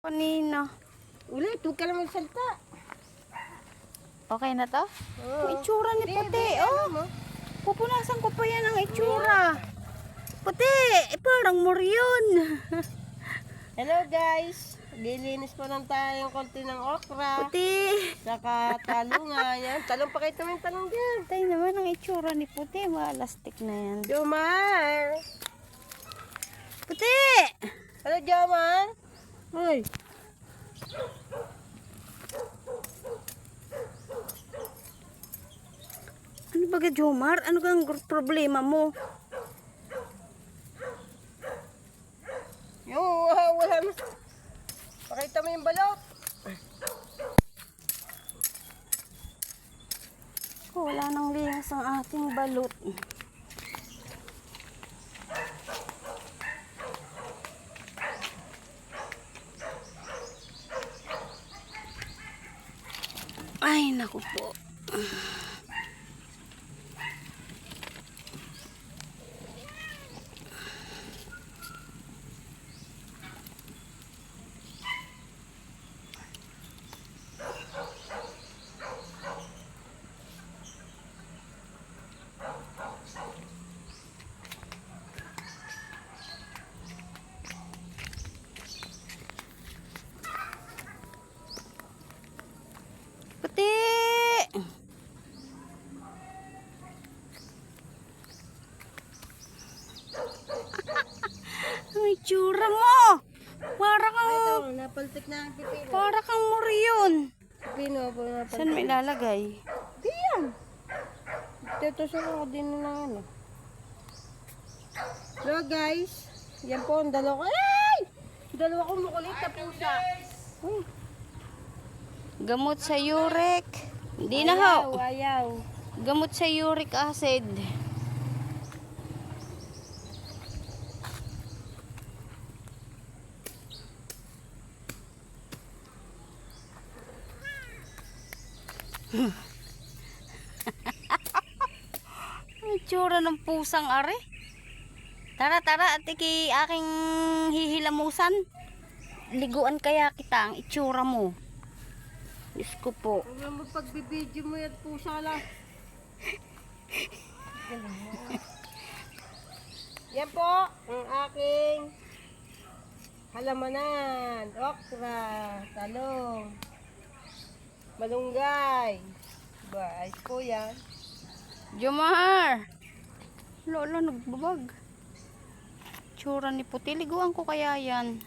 Kanina. Ulit, huwag ka lang magsalita. Okay na to? Oo. Ang itsura ni Puti. Oh, pupunasan ko pa yan ang itsura. Puti, parang moryon. Hello guys. Lilinis pa lang tayo konti ng okra. Puti. Saka talungan. Yan. Talong pa kayo yung talong dyan. Tay naman ang itsura ni Puti. Malastik na yan. Jomar! Puti! Hello Jomar! Hoy! Ano ba ka, Jomar? Ano kang problema mo? Yung wala na. Pakita mo yung balot. Wala nang lihas ang ating balot. Ay, naku po. Puti! Ang itsura mo! Para Ay, ito. kang, Napaltik na ang pipino. para kang moryon. Pipino po napaltik. Saan mo ilalagay? Di yan. Tutusok ako din na ano. Hello guys. Yan po ang dalawa ko. Ay! Dalawa kong makulit na pusa. Uy. Gamot sa uric. Hindi na ho. Ayaw. Gamot sa uric acid. Ang itsura ng pusang are. Tara, tara, at iki aking hihilamusan. Liguan kaya kita ang itsura mo. Diyos ko po. Huwag mo pagbibidyo mo yan pusa lang. Yan po ang aking halamanan. Okra, talong, malunggay. Diba, ayos po yan. Jomar! Lolo, nagbabag. Tsura ni Puti. Liguan ko kaya yan.